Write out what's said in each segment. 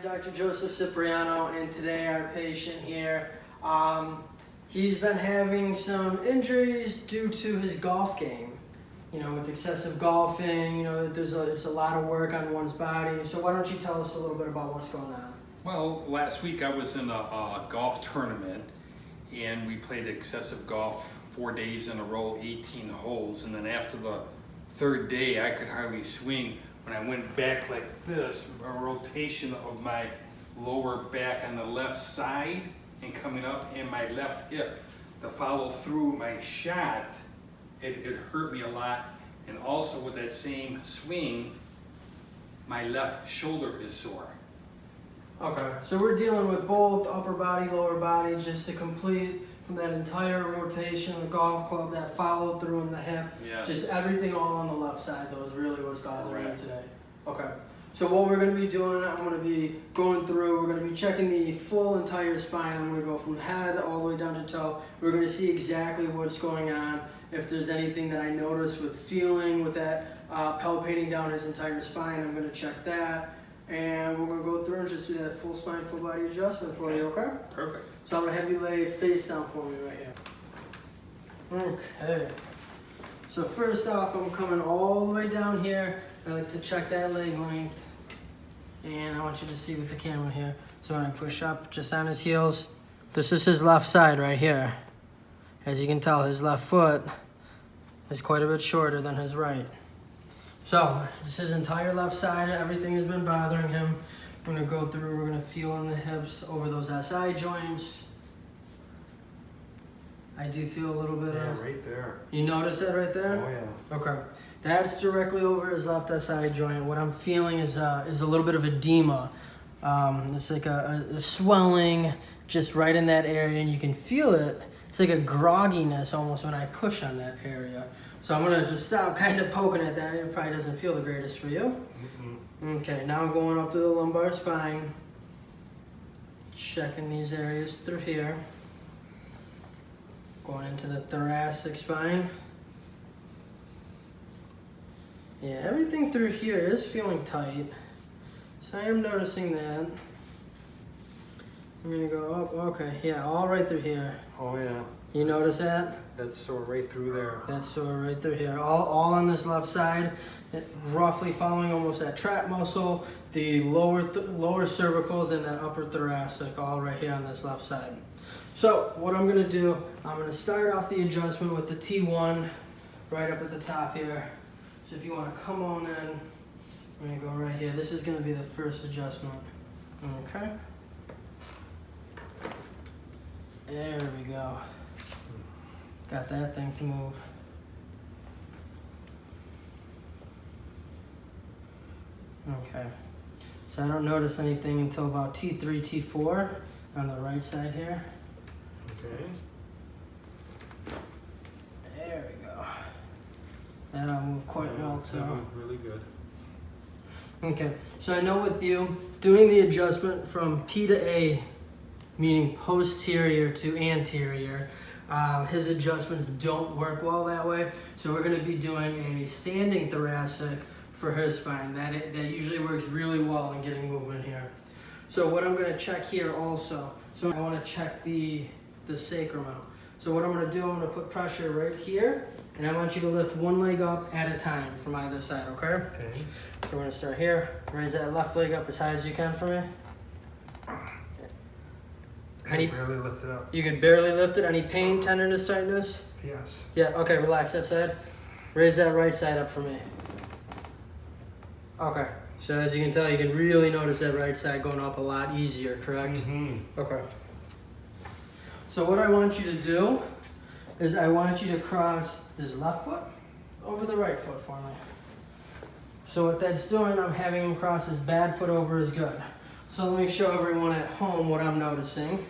Dr. Joseph Cipriano, and today our patient here, he's been having some injuries due to his golf game. You know, with excessive golfing, you know, it's a lot of work on one's body. So why don't you tell us a little bit about what's going on? Well, last week I was in a golf tournament, and we played excessive golf 4 days in a row, 18 holes, and then after the third day I could hardly swing. When I went back like this, a rotation of my lower back on the left side and coming up, and my left hip to follow through my shot, it hurt me a lot. And also with that same swing, my left shoulder is sore. Okay, so we're dealing with both upper body, lower body, just to complete from that entire rotation of the golf club, that follow through in the hip. Yes. Just everything all on the left side, though, is really what's bothering you today. Okay, so what we're going to be doing, I'm going to be going through, we're going to be checking the full entire spine. I'm going to go from head all the way down to toe. We're going to see exactly what's going on, if there's anything that I notice with feeling, with that palpating down his entire spine. I'm going to check that. And we're going to go through and just do that full spine, full body adjustment for you, okay? Perfect. So I'm going to have you lay face down for me right here. Okay. So first off, I'm coming all the way down here. I like to check that leg length. And I want you to see with the camera here. So when I push up just on his heels, this is his left side right here. As you can tell, his left foot is quite a bit shorter than his right. So, this is his entire left side, everything has been bothering him. We're going to go through, we're going to feel in the hips over those SI joints. I do feel a little bit of... right there. You notice that right there? Oh, yeah. Okay. That's directly over his left SI joint. What I'm feeling is a little bit of edema. It's like a swelling just right in that area, and you can feel it. It's like a grogginess almost when I push on that area. So I'm going to just stop kind of poking at that. It probably doesn't feel the greatest for you. Okay, now I'm going up to the lumbar spine. Checking these areas through here. Going into the thoracic spine. Yeah, everything through here is feeling tight. So I am noticing that. I'm going to go up. Okay, yeah, all right through here. Oh, yeah. You notice that? That's sore right through there. That's sore right through here. All on this left side, roughly following almost that trap muscle, the lower cervicals, and that upper thoracic, all right here on this left side. So what I'm going to do, I'm going to start off the adjustment with the T1 right up at the top here. So if you want to come on in, we're going to go right here. This is going to be the first adjustment. Okay. There we go. Got that thing to move. Okay. So I don't notice anything until about T3, T4 on the right side here. Okay. There we go. That'll move quite well too. That moved really good. Okay. So I know with you, doing the adjustment from P to A, meaning posterior to anterior, his adjustments don't work well that way, so we're going to be doing a standing thoracic for his spine. That usually works really well in getting movement here. So what I'm going to check here also, so I want to check the sacrum out. So what I'm going to do, I'm going to put pressure right here, and I want you to lift one leg up at a time from either side, okay? Okay. So we're going to start here. Raise that left leg up as high as you can for me. I can barely lift it up. You can barely lift it. Any pain, tenderness, tightness? Yes. Yeah, okay, relax that side. Raise that right side up for me. Okay, so as you can tell, you can really notice that right side going up a lot easier, correct? Mm-hmm. Okay. So what I want you to do is I want you to cross this left foot over the right foot for me. So what that's doing, I'm having him cross his bad foot over his good. So let me show everyone at home what I'm noticing.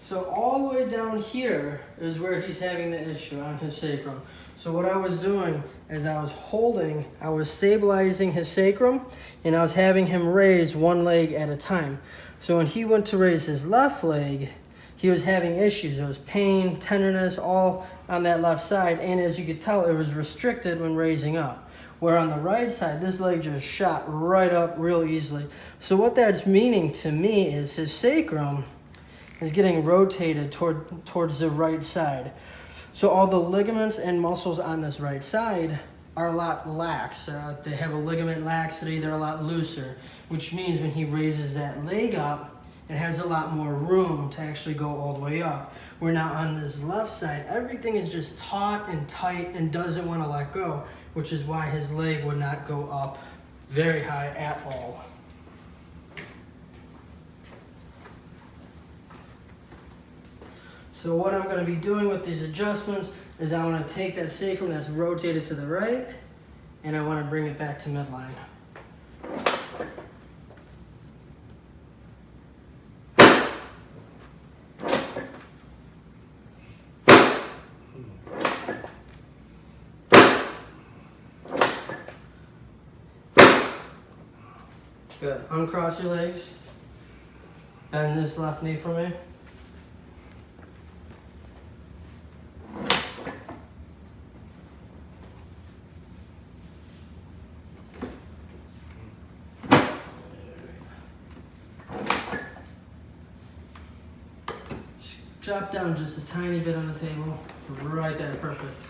So all the way down here is where he's having the issue on his sacrum. So what I was doing is I was stabilizing his sacrum, and I was having him raise one leg at a time. So when he went to raise his left leg, he was having issues. There was pain, tenderness, all on that left side, and as you could tell, it was restricted when raising up. Where on the right side, this leg just shot right up real easily. So what that's meaning to me is his sacrum is getting rotated towards the right side. So all the ligaments and muscles on this right side are a lot lax. They have a ligament laxity, they're a lot looser, which means when he raises that leg up, it has a lot more room to actually go all the way up. Where now on this left side, everything is just taut and tight and doesn't want to let go, which is why his leg would not go up very high at all. So what I'm going to be doing with these adjustments is I want to take that sacrum that's rotated to the right, and I want to bring it back to midline. Good. Uncross your legs. Bend this left knee for me. Drop down just a tiny bit on the table. Right there, perfect.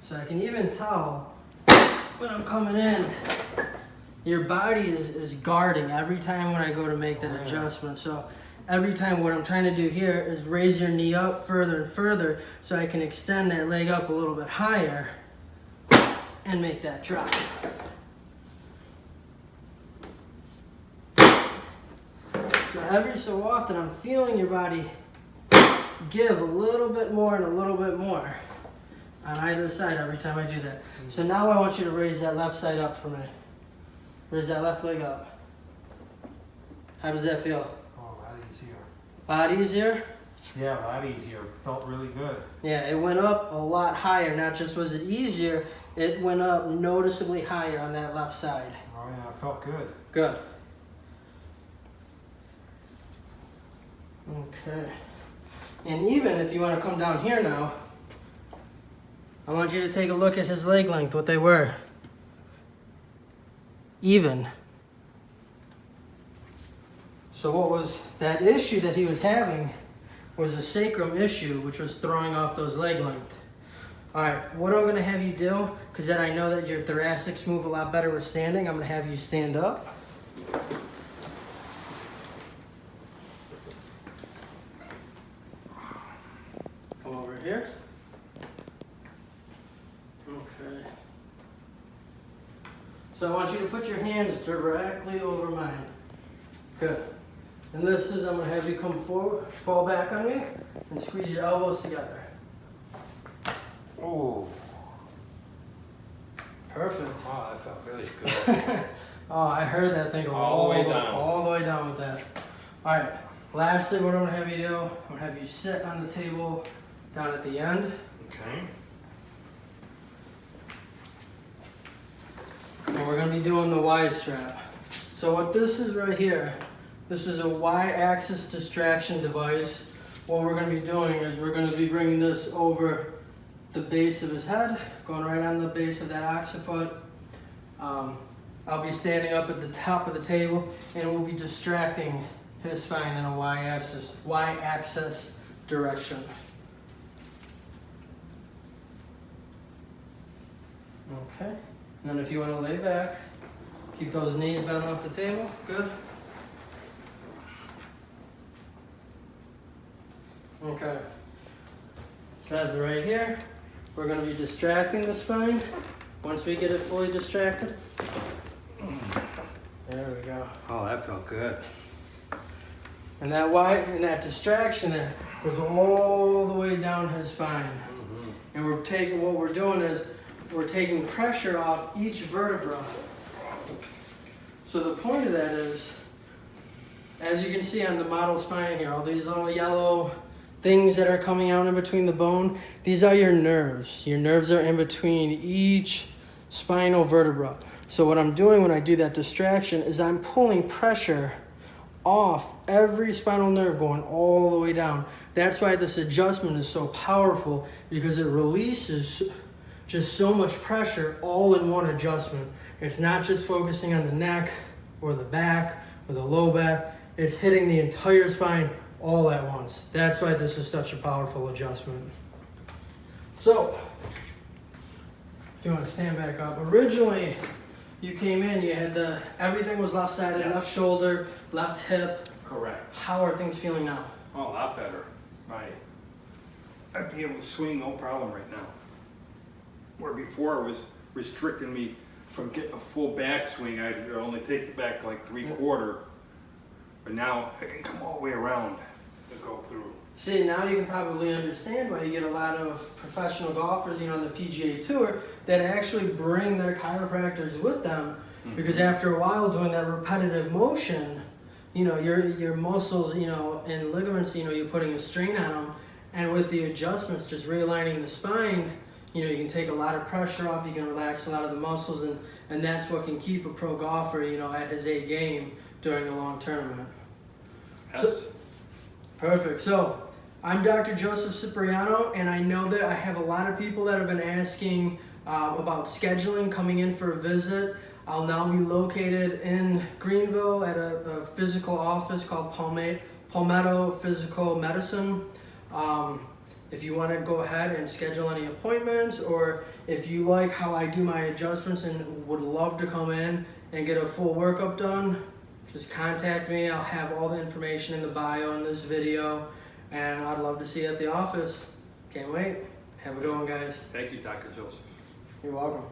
So I can even tell when I'm coming in, your body is guarding every time when I go to make that adjustment. So every time what I'm trying to do here is raise your knee up further and further so I can extend that leg up a little bit higher and make that drop. So every so often I'm feeling your body give a little bit more and a little bit more on either side every time I do that. So now I want you to raise that left side up for me. Raise that left leg up. How does that feel? Oh, a lot easier. A lot easier? Yeah, a lot easier. Felt really good. Yeah, it went up a lot higher. Not just was it easier, it went up noticeably higher on that left side. Oh yeah, it felt good. Good. Okay. And even if you want to come down here now, I want you to take a look at his leg length, what they were. Even. So what was that issue that he was having was a sacrum issue, which was throwing off those leg length. All right, what I'm going to have you do, because then I know that your thoracics move a lot better with standing, I'm going to have you stand up. Come over here. Okay. So I want you to put your hands directly over mine. Good. And this is, I'm going to have you come forward, fall back on me, and squeeze your elbows together. Oh. Perfect. Wow, that felt really good. Oh, I heard that thing go All the way down. all the way down with that. All right. Lastly, what I'm going to have you do, I'm going to have you sit on the table down at the end. Okay. And we're going to be doing the Y strap. So what this is right here, this is a Y-axis distraction device. What we're going to be doing is we're going to be bringing this over the base of his head, going right on the base of that occiput. I'll be standing up at the top of the table, and we'll be distracting his spine in a Y-axis direction. Okay. And then if you want to lay back, keep those knees bent off the table. Good. Okay. So as right here, we're going to be distracting the spine. Once we get it fully distracted, there we go. Oh, that felt good. And that distraction there goes all the way down his spine. And what we're doing is we're taking pressure off each vertebra. So the point of that is, as you can see on the model spine here, all these little yellow things that are coming out in between the bone, these are your nerves. Your nerves are in between each spinal vertebra. So what I'm doing when I do that distraction is I'm pulling pressure off every spinal nerve going all the way down. That's why this adjustment is so powerful, because it releases just so much pressure all in one adjustment. It's not just focusing on the neck or the back or the low back. It's hitting the entire spine all at once. That's why this is such a powerful adjustment. So, if you want to stand back up, originally you came in, you had everything was left-sided, Yes. left shoulder, left hip. Correct. How are things feeling now? Oh, a lot better. I'd be able to swing no problem right now. Where before it was restricting me from getting a full backswing, I'd only take it back like 3/4. But now I can come all the way around to go through. See, now you can probably understand why you get a lot of professional golfers, on the PGA Tour that actually bring their chiropractors with them, because after a while doing that repetitive motion, your muscles, and ligaments, you're putting a strain on them, and with the adjustments, just realigning the spine, you can take a lot of pressure off, you can relax a lot of the muscles, and that's what can keep a pro golfer, at his A game during a long tournament. Yes. Perfect. So, I'm Dr. Joseph Cipriano, and I know that I have a lot of people that have been asking about scheduling, coming in for a visit. I'll now be located in Greenville at a physical office called Palmetto Physical Medicine. If you want to go ahead and schedule any appointments, or if you like how I do my adjustments and would love to come in and get a full workup done, just contact me. I'll have all the information in the bio in this video, and I'd love to see you at the office. Can't wait. Have a good one, guys. Thank you, Dr. Joseph. You're welcome.